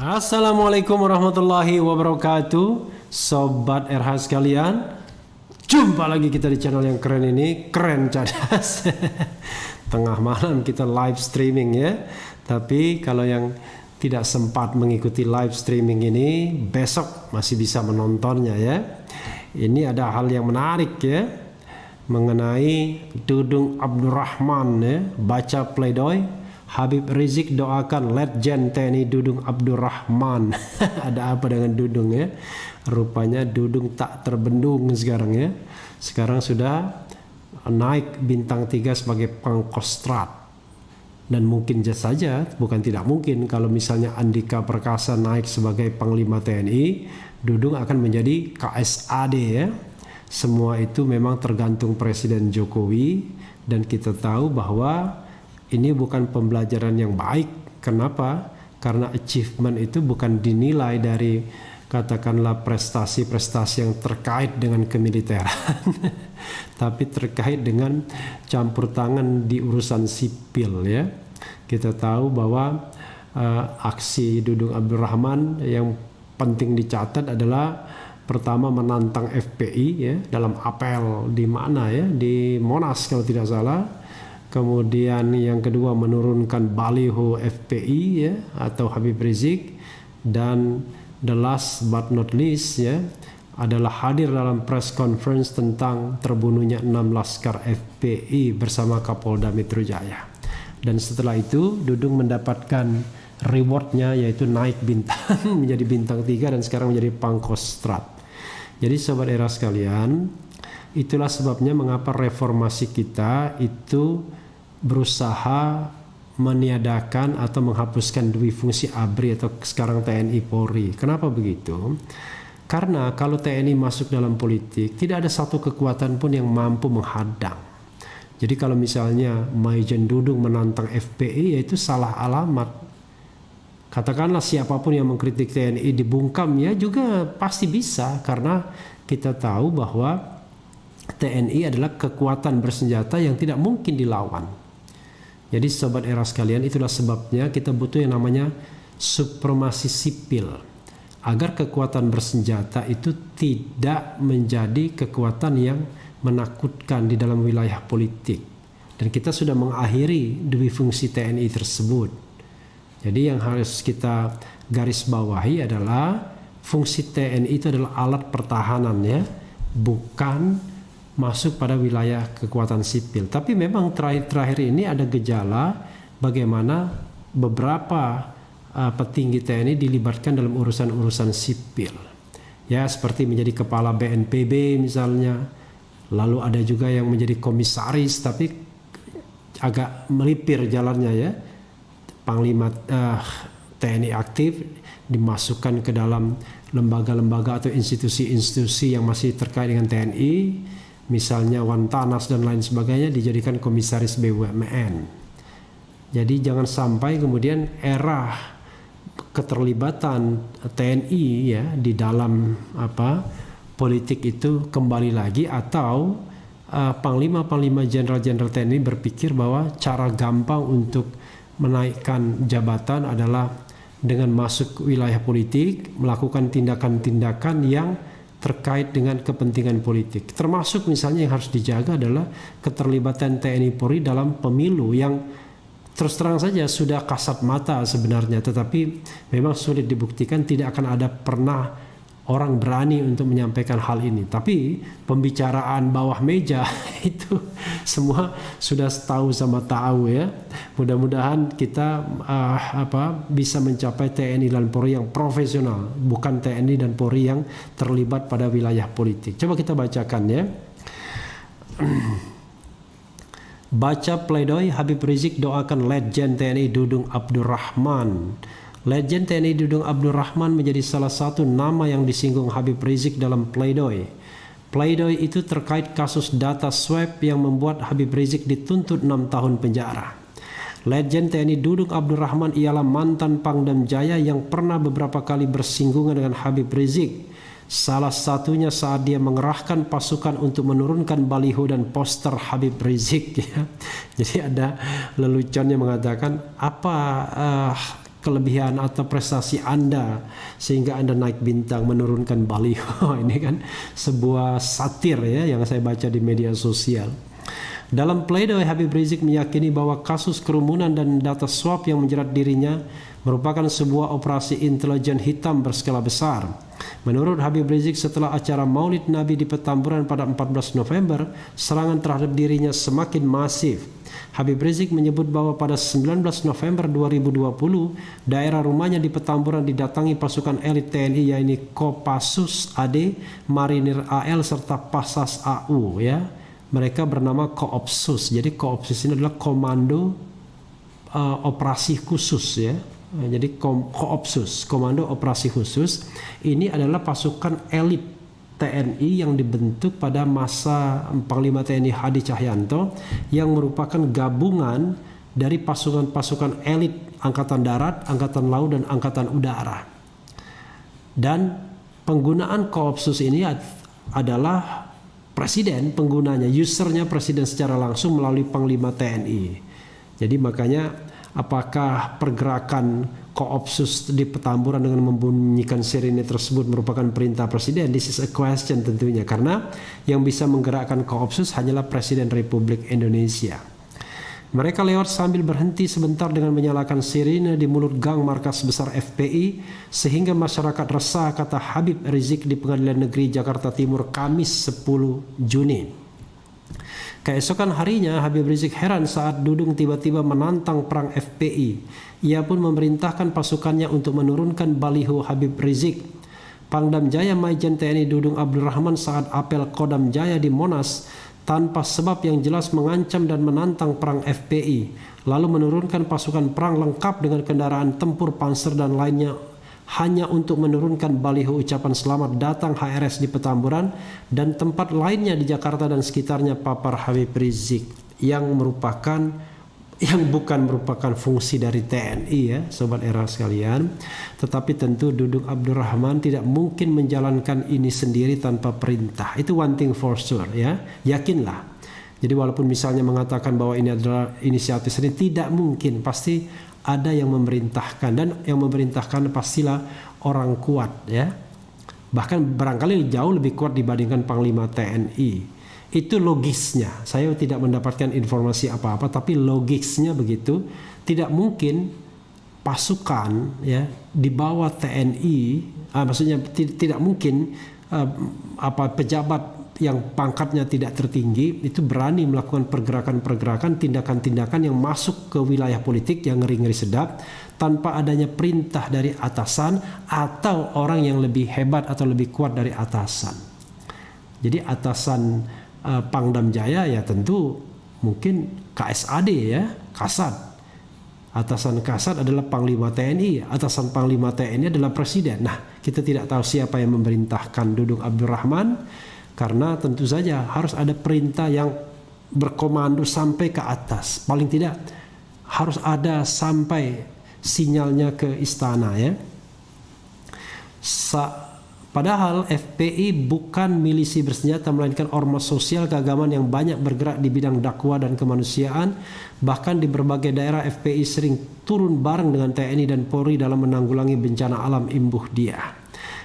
Assalamualaikum warahmatullahi wabarakatuh, Sobat RH sekalian. Jumpa lagi kita di channel yang keren ini, Keren Cadas. Tengah malam kita live streaming ya. Tapi kalau yang tidak sempat mengikuti live streaming ini, besok masih bisa menontonnya ya. Ini ada hal yang menarik ya, mengenai Dudung Abdurrahman ya, baca pledoi. Habib Rizik doakan Letjen TNI Dudung Abdurrahman. Ada apa dengan Dudung ya? Rupanya Dudung tak terbendung sekarang ya. Sekarang sudah naik bintang 3 sebagai Pangkostrat. Dan mungkin saja, bukan tidak mungkin, kalau misalnya Andika Perkasa naik sebagai Panglima TNI, Dudung akan menjadi KSAD ya. Semua itu memang tergantung Presiden Jokowi. Dan kita tahu bahwa ini bukan pembelajaran yang baik. Kenapa? Karena achievement itu bukan dinilai dari katakanlah prestasi-prestasi yang terkait dengan kemiliteran, tapi terkait dengan campur tangan di urusan sipil ya. Kita tahu bahwa aksi Dudung Abdurrahman yang penting dicatat adalah pertama menantang FPI ya dalam apel di mana ya, di Monas kalau tidak salah. Kemudian yang kedua menurunkan baliho FPI ya atau Habib Rizik, dan the last but not least ya adalah hadir dalam press conference tentang terbunuhnya 6 laskar FPI bersama Kapolda Metro Jaya. Dan setelah itu Dudung mendapatkan rewardnya, yaitu naik bintang menjadi bintang 3 dan sekarang menjadi Pangkostrat. Jadi Sobat Era sekalian, itulah sebabnya mengapa reformasi kita itu berusaha meniadakan atau menghapuskan dui fungsi ABRI atau sekarang TNI Polri. Kenapa begitu? Karena kalau TNI masuk dalam politik, tidak ada satu kekuatan pun yang mampu menghadang. Jadi kalau misalnya Maijen Dudung menantang FPI, yaitu salah alamat. Katakanlah siapapun yang mengkritik TNI dibungkam ya juga pasti bisa, karena kita tahu bahwa TNI adalah kekuatan bersenjata yang tidak mungkin dilawan. Jadi Sobat Era sekalian, itulah sebabnya kita butuh yang namanya supremasi sipil, agar kekuatan bersenjata itu tidak menjadi kekuatan yang menakutkan di dalam wilayah politik. Dan kita sudah mengakhiri dui fungsi TNI tersebut. Jadi yang harus kita garis bawahi adalah fungsi TNI itu adalah alat pertahanan ya, bukan masuk pada wilayah kekuatan sipil. Tapi memang terakhir ini ada gejala bagaimana beberapa petinggi TNI dilibatkan dalam urusan-urusan sipil. Ya, seperti menjadi kepala BNPB misalnya. Lalu ada juga yang menjadi komisaris tapi agak melipir jalannya ya. Panglima TNI aktif dimasukkan ke dalam lembaga-lembaga atau institusi-institusi yang masih terkait dengan TNI. Misalnya Wantanas dan lain sebagainya dijadikan komisaris BUMN. Jadi jangan sampai kemudian era keterlibatan TNI ya di dalam politik itu kembali lagi, atau panglima-panglima jenderal-jenderal TNI berpikir bahwa cara gampang untuk menaikkan jabatan adalah dengan masuk ke wilayah politik, melakukan tindakan-tindakan yang terkait dengan kepentingan politik. Termasuk misalnya yang harus dijaga adalah keterlibatan TNI Polri dalam pemilu yang terus terang saja sudah kasat mata sebenarnya, tetapi memang sulit dibuktikan, tidak akan ada pernah orang berani untuk menyampaikan hal ini. Tapi pembicaraan bawah meja itu semua sudah tahu sama tahu ya. Mudah-mudahan kita bisa mencapai TNI dan Polri yang profesional, bukan TNI dan Polri yang terlibat pada wilayah politik. Coba kita bacakan ya. Baca pledoi Habib Rizik doakan Letjen TNI Dudung Abdurrahman. Letjen TNI Dudung Abdurrahman menjadi salah satu nama yang disinggung Habib Rizik dalam pledoi. Pledoi itu terkait kasus data swab yang membuat Habib Rizik dituntut 6 tahun penjara. Letjen TNI Dudung Abdurrahman ialah mantan Pangdam Jaya yang pernah beberapa kali bersinggungan dengan Habib Rizik. Salah satunya saat dia mengerahkan pasukan untuk menurunkan baliho dan poster Habib Rizik ya. Jadi ada leluconnya mengatakan apa kelebihan atau prestasi Anda sehingga Anda naik bintang menurunkan baliho. Ini kan sebuah satir ya yang saya baca di media sosial. Dalam pledoi, Habib Rizik meyakini bahwa kasus kerumunan dan data swab yang menjerat dirinya merupakan sebuah operasi intelijen hitam berskala besar. Menurut Habib Rizik, setelah acara Maulid Nabi di Petamburan pada 14 November, serangan terhadap dirinya semakin masif. Habib Rizik menyebut bahwa pada 19 November 2020, daerah rumahnya di Petamburan didatangi pasukan elit TNI yaitu Kopassus AD, Marinir AL serta Pasas AU ya. Mereka bernama Koopsus. Jadi Koopsus ini adalah komando operasi khusus ya. Jadi Koopsus, komando operasi khusus. Ini adalah pasukan elit TNI yang dibentuk pada masa Panglima TNI Hadi Cahyanto yang merupakan gabungan dari pasukan-pasukan elit Angkatan Darat, Angkatan Laut dan Angkatan Udara. Dan penggunaan Koopsus ini adalah presiden penggunanya, usernya presiden secara langsung melalui Panglima TNI. Jadi makanya apakah pergerakan Koopsus di Petamburan dengan membunyikan sirine tersebut merupakan perintah presiden? This is a question tentunya, karena yang bisa menggerakkan Koopsus hanyalah Presiden Republik Indonesia. Mereka lewat sambil berhenti sebentar dengan menyalakan sirine di mulut gang markas besar FPI sehingga masyarakat resah, kata Habib Rizik di Pengadilan Negeri Jakarta Timur Kamis 10 Juni. Keesokan harinya Habib Rizik heran saat Dudung tiba-tiba menantang perang FPI. Ia pun memerintahkan pasukannya untuk menurunkan baliho Habib Rizik. Pangdam Jaya Maijen TNI Dudung Abdurrahman saat apel Kodam Jaya di Monas tanpa sebab yang jelas mengancam dan menantang perang FPI, lalu menurunkan pasukan perang lengkap dengan kendaraan tempur panser dan lainnya hanya untuk menurunkan baliho ucapan selamat datang HRS di Petamburan dan tempat lainnya di Jakarta dan sekitarnya, papar Habib Rizik, yang bukan merupakan fungsi dari TNI ya, sobat era sekalian. Tetapi tentu Dudung Abdurrahman tidak mungkin menjalankan ini sendiri tanpa perintah. Itu one thing for sure ya, yakinlah. Jadi walaupun misalnya mengatakan bahwa ini adalah inisiatif sendiri, tidak mungkin, pasti ada yang memerintahkan, dan yang memerintahkan pastilah orang kuat ya. Bahkan barangkali jauh lebih kuat dibandingkan Panglima TNI. Itu logisnya. Saya tidak mendapatkan informasi apa-apa, tapi logisnya begitu. Tidak mungkin pasukan ya di bawah TNI, maksudnya tidak mungkin pejabat yang pangkatnya tidak tertinggi itu berani melakukan pergerakan-pergerakan, tindakan-tindakan yang masuk ke wilayah politik yang ngeri-ngeri sedap tanpa adanya perintah dari atasan atau orang yang lebih hebat atau lebih kuat dari atasan. Jadi atasan Pangdam Jaya ya tentu mungkin KSAD ya, Kasat. Atasan Kasat adalah Panglima TNI, atasan Panglima TNI adalah Presiden. Nah, kita tidak tahu siapa yang memerintahkan Dudung Abdurrahman, karena tentu saja harus ada perintah yang berkomando sampai ke atas. Paling tidak harus ada sampai sinyalnya ke istana ya. Padahal FPI bukan milisi bersenjata, melainkan ormas sosial keagamaan yang banyak bergerak di bidang dakwah dan kemanusiaan. Bahkan di berbagai daerah FPI sering turun bareng dengan TNI dan Polri dalam menanggulangi bencana alam imbuh dia.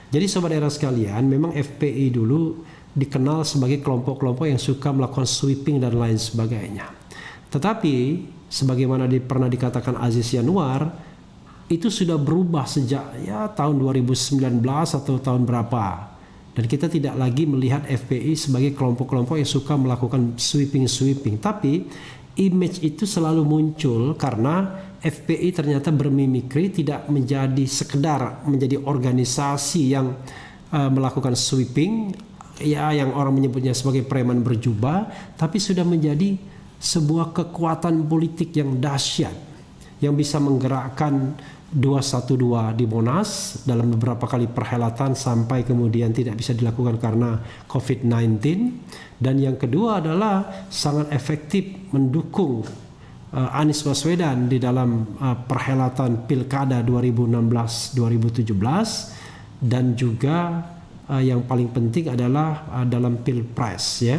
Jadi sobat era sekalian, memang FPI dulu dikenal sebagai kelompok-kelompok yang suka melakukan sweeping dan lain sebagainya. Tetapi sebagaimana pernah dikatakan Aziz Yanuar, itu sudah berubah sejak ya tahun 2019 atau tahun berapa. Dan kita tidak lagi melihat FPI sebagai kelompok-kelompok yang suka melakukan sweeping-sweeping. Tapi image itu selalu muncul karena FPI ternyata bermimikri, tidak menjadi sekedar menjadi organisasi yang melakukan sweeping, ya yang orang menyebutnya sebagai preman berjubah, tapi sudah menjadi sebuah kekuatan politik yang dahsyat yang bisa menggerakkan 212 di Monas dalam beberapa kali perhelatan sampai kemudian tidak bisa dilakukan karena COVID-19. Dan yang kedua adalah sangat efektif mendukung Anies Baswedan di dalam perhelatan Pilkada 2016-2017, dan juga yang paling penting adalah dalam Pilpres ya.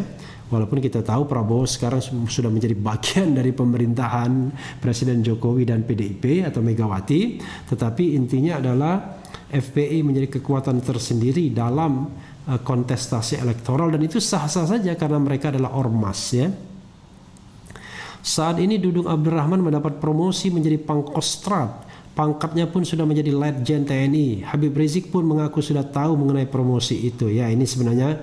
Walaupun kita tahu Prabowo sekarang sudah menjadi bagian dari pemerintahan Presiden Jokowi dan PDIP atau Megawati, tetapi intinya adalah FPI menjadi kekuatan tersendiri dalam kontestasi elektoral, dan itu sah-sah saja karena mereka adalah ormas ya. Saat ini Dudung Abdurrahman mendapat promosi menjadi Pangkostrat. Pangkatnya pun sudah menjadi Letjen TNI. Habib Rizik pun mengaku sudah tahu mengenai promosi itu ya. Ini sebenarnya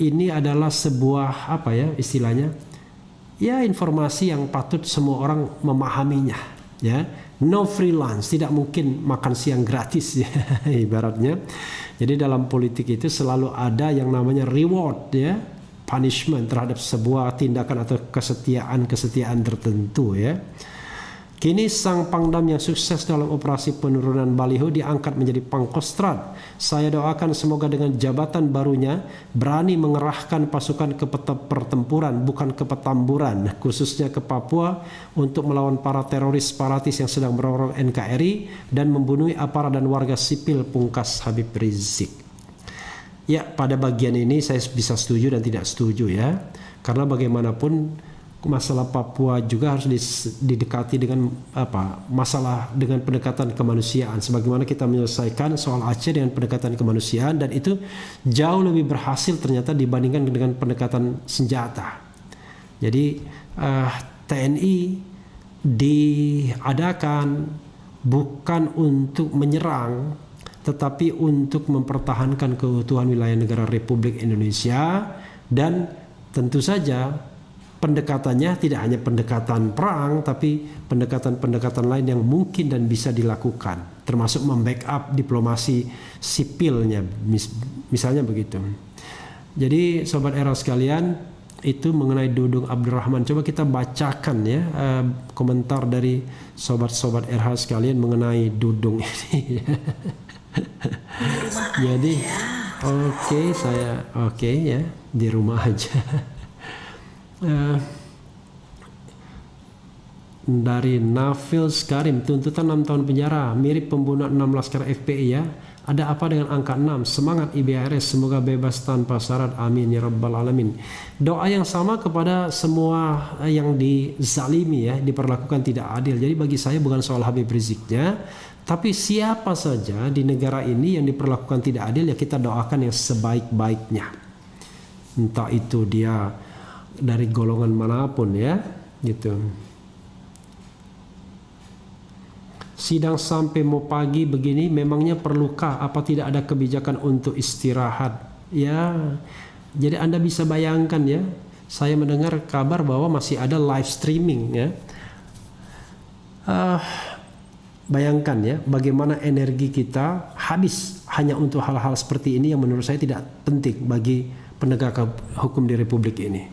ini adalah sebuah apa ya istilahnya, ya informasi yang patut semua orang memahaminya ya. No freelance, tidak mungkin makan siang gratis ya ibaratnya. Jadi dalam politik itu selalu ada yang namanya reward ya, punishment terhadap sebuah tindakan atau kesetiaan tertentu ya. Kini sang Pangdam yang sukses dalam operasi penurunan baliho diangkat menjadi Pangkostrat. Saya doakan semoga dengan jabatan barunya berani mengerahkan pasukan ke pertempuran, bukan ke petamburan, khususnya ke Papua untuk melawan para teroris separatis yang sedang merongrong NKRI dan membunuh aparat dan warga sipil, pungkas Habib Rizik. Ya, pada bagian ini saya bisa setuju dan tidak setuju ya. Karena bagaimanapun masalah Papua juga harus didekati dengan masalah dengan pendekatan kemanusiaan, sebagaimana kita menyelesaikan soal Aceh dengan pendekatan kemanusiaan, dan itu jauh lebih berhasil ternyata dibandingkan dengan pendekatan senjata. Jadi TNI diadakan bukan untuk menyerang, tetapi untuk mempertahankan keutuhan wilayah negara Republik Indonesia, dan tentu saja pendekatannya tidak hanya pendekatan perang, tapi pendekatan-pendekatan lain yang mungkin dan bisa dilakukan, termasuk membackup diplomasi sipilnya, misalnya begitu. Jadi Sobat Era sekalian, itu mengenai Dudung Abdurrahman. Coba kita bacakan ya komentar dari sobat-sobat RH sekalian mengenai Dudung ini. Jadi oke ya, di rumah aja. Dari Nafil Skarim, tuntutan 6 tahun penjara, mirip pembunuhan 6 laskar FPI ya. Ada apa dengan angka 6? Semangat IBRS, semoga bebas tanpa syarat, amin ya rabbal alamin. Doa yang sama kepada semua yang dizalimi ya, diperlakukan tidak adil. Jadi bagi saya bukan soal Habib Riziknya, tapi siapa saja di negara ini yang diperlakukan tidak adil, ya kita doakan yang sebaik-baiknya. Entah itu dia dari golongan manapun ya, gitu. Sidang sampai mau pagi begini, memangnya perlukah? Apa tidak ada kebijakan untuk istirahat? Ya, jadi Anda bisa bayangkan ya, saya mendengar kabar bahwa masih ada live streaming ya. Bayangkan ya, bagaimana energi kita habis hanya untuk hal-hal seperti ini yang menurut saya tidak penting bagi penegakan hukum di Republik ini.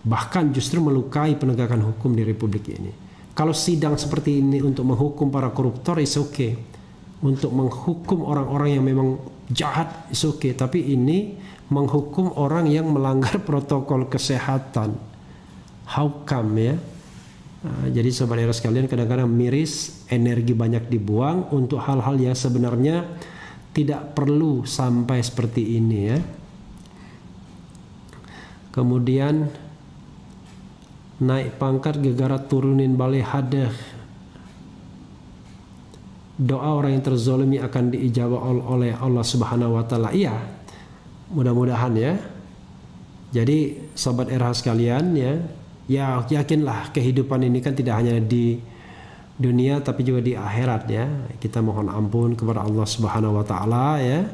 Bahkan justru melukai penegakan hukum di Republik ini. Kalau sidang seperti ini untuk menghukum para koruptor, is okay. Untuk menghukum orang-orang yang memang jahat, is okay. Tapi ini menghukum orang yang melanggar protokol kesehatan. How come ya? Jadi Sobat Era sekalian, kadang-kadang miris, energi banyak dibuang untuk hal-hal yang sebenarnya tidak perlu sampai seperti ini ya. Kemudian naik pangkat gegara turunin balai hadah. Doa orang yang terzolimi akan diijabah oleh Allah Subhanahu wa taala. Iya. Mudah-mudahan ya. Jadi Sobat RH sekalian ya yakinlah kehidupan ini kan tidak hanya di dunia tapi juga di akhirat ya. Kita mohon ampun kepada Allah Subhanahu wa taala ya.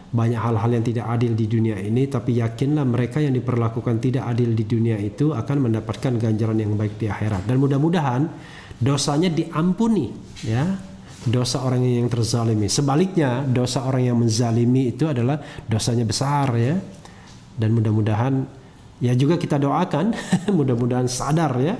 Banyak hal-hal yang tidak adil di dunia ini, tapi yakinlah mereka yang diperlakukan tidak adil di dunia itu akan mendapatkan ganjaran yang baik di akhirat. Dan mudah-mudahan dosanya diampuni ya, dosa orang yang terzalimi. Sebaliknya dosa orang yang menzalimi itu adalah dosanya besar ya. Dan mudah-mudahan ya juga kita doakan mudah-mudahan sadar ya,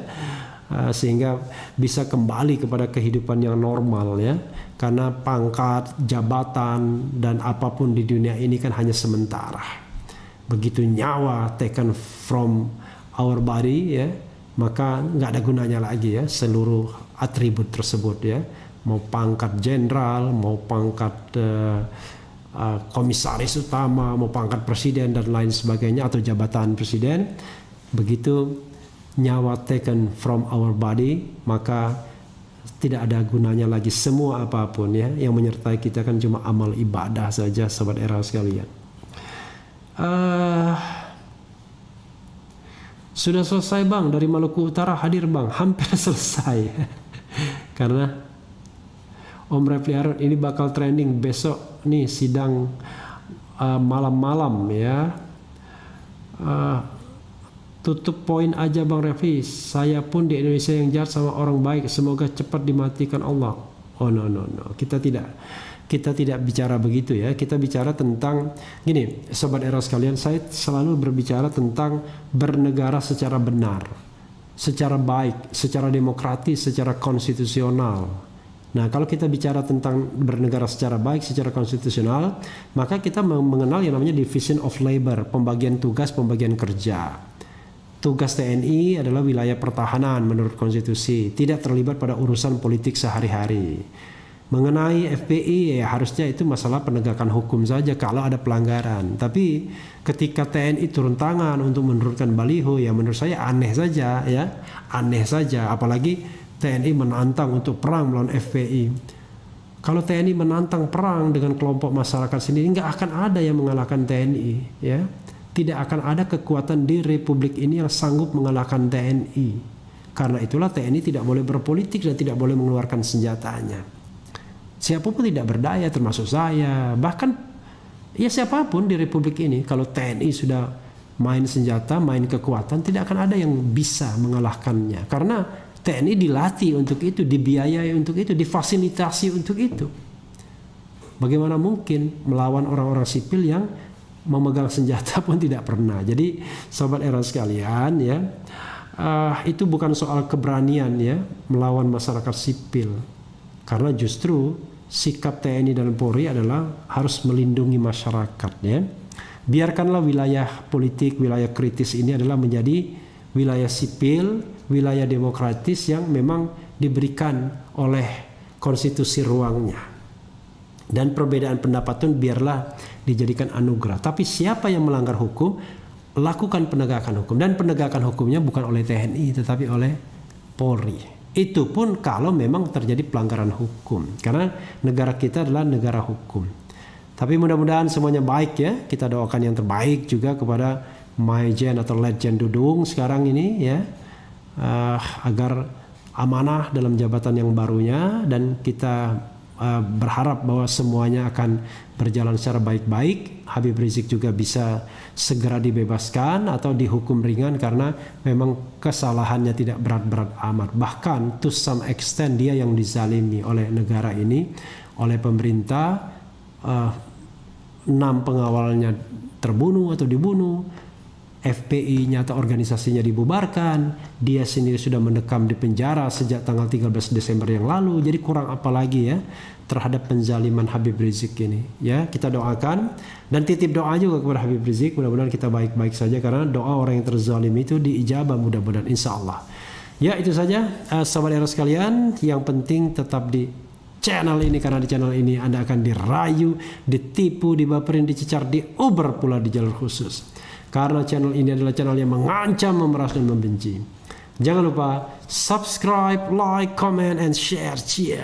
sehingga bisa kembali kepada kehidupan yang normal ya. Karena pangkat, jabatan, dan apapun di dunia ini kan hanya sementara. Begitu nyawa taken from our body ya, maka nggak ada gunanya lagi ya seluruh atribut tersebut ya. Mau pangkat jenderal, mau pangkat komisaris utama, mau pangkat presiden dan lain sebagainya atau jabatan presiden. Begitu nyawa taken from our body, maka tidak ada gunanya lagi semua apapun ya. Yang menyertai kita kan cuma amal ibadah saja, sobat era sekalian. Sudah selesai bang, dari Maluku Utara hadir bang, hampir selesai. Karena Om Refli Harun ini bakal trending besok nih sidang malam-malam ya. Tutup poin aja Bang Refli, saya pun di Indonesia yang jahat sama orang baik, semoga cepat dimatikan Allah. Oh no, kita tidak bicara begitu ya. Kita bicara tentang gini, sobat era sekalian, saya selalu berbicara tentang bernegara secara benar, secara baik, secara demokratis, secara konstitusional. Nah, kalau kita bicara tentang bernegara secara baik, secara konstitusional, maka kita mengenal yang namanya division of labor, pembagian tugas, pembagian kerja. Tugas TNI adalah wilayah pertahanan menurut konstitusi, tidak terlibat pada urusan politik sehari-hari. Mengenai FPI ya harusnya itu masalah penegakan hukum saja kalau ada pelanggaran. Tapi ketika TNI turun tangan untuk menurunkan baliho, ya menurut saya aneh saja ya, aneh saja. Apalagi TNI menantang untuk perang melawan FPI. Kalau TNI menantang perang dengan kelompok masyarakat sendiri, nggak akan ada yang mengalahkan TNI ya. Tidak akan ada kekuatan di republik ini yang sanggup mengalahkan TNI. Karena itulah TNI tidak boleh berpolitik dan tidak boleh mengeluarkan senjatanya. Siapapun tidak berdaya, termasuk saya. Bahkan ya siapapun di republik ini, kalau TNI sudah main senjata, main kekuatan, tidak akan ada yang bisa mengalahkannya. Karena TNI dilatih untuk itu, dibiayai untuk itu, difasilitasi untuk itu. Bagaimana mungkin melawan orang-orang sipil yang memegang senjata pun tidak pernah. Jadi sobat era sekalian ya, itu bukan soal keberanian ya melawan masyarakat sipil, karena justru sikap TNI dan Polri adalah harus melindungi masyarakat ya. Biarkanlah wilayah politik, wilayah kritis ini adalah menjadi wilayah sipil, wilayah demokratis yang memang diberikan oleh konstitusi ruangnya. Dan perbedaan pendapat pun biarlah dijadikan anugerah. Tapi siapa yang melanggar hukum, lakukan penegakan hukum. Dan penegakan hukumnya bukan oleh TNI, tetapi oleh Polri. Itu pun kalau memang terjadi pelanggaran hukum. Karena negara kita adalah negara hukum. Tapi mudah-mudahan semuanya baik ya. Kita doakan yang terbaik juga kepada Maijen atau Letjen Dudung sekarang ini ya. Agar amanah dalam jabatan yang barunya. Dan kita berharap bahwa semuanya akan berjalan secara baik-baik. Habib Rizik juga bisa segera dibebaskan atau dihukum ringan karena memang kesalahannya tidak berat-berat amat. Bahkan to some extent dia yang dizalimi oleh negara ini, oleh pemerintah. 6 pengawalnya terbunuh atau dibunuh, FPI-nya atau organisasinya dibubarkan, dia sendiri sudah mendekam di penjara sejak tanggal 13 Desember yang lalu. Jadi kurang apa lagi ya terhadap penzaliman Habib Rizik ini ya. Kita doakan dan titip doa juga kepada Habib Rizik, mudah-mudahan kita baik-baik saja karena doa orang yang terzalim itu diijabah mudah-mudahan insyaallah. Ya itu saja sahabat era sekalian, yang penting tetap di channel ini karena di channel ini Anda akan dirayu, ditipu, dibaperin, dicecar, diuber pula di jalur khusus. Karena channel ini adalah channel yang mengancam, memeras, dan membenci. Jangan lupa subscribe, like, comment, and share. Cheers.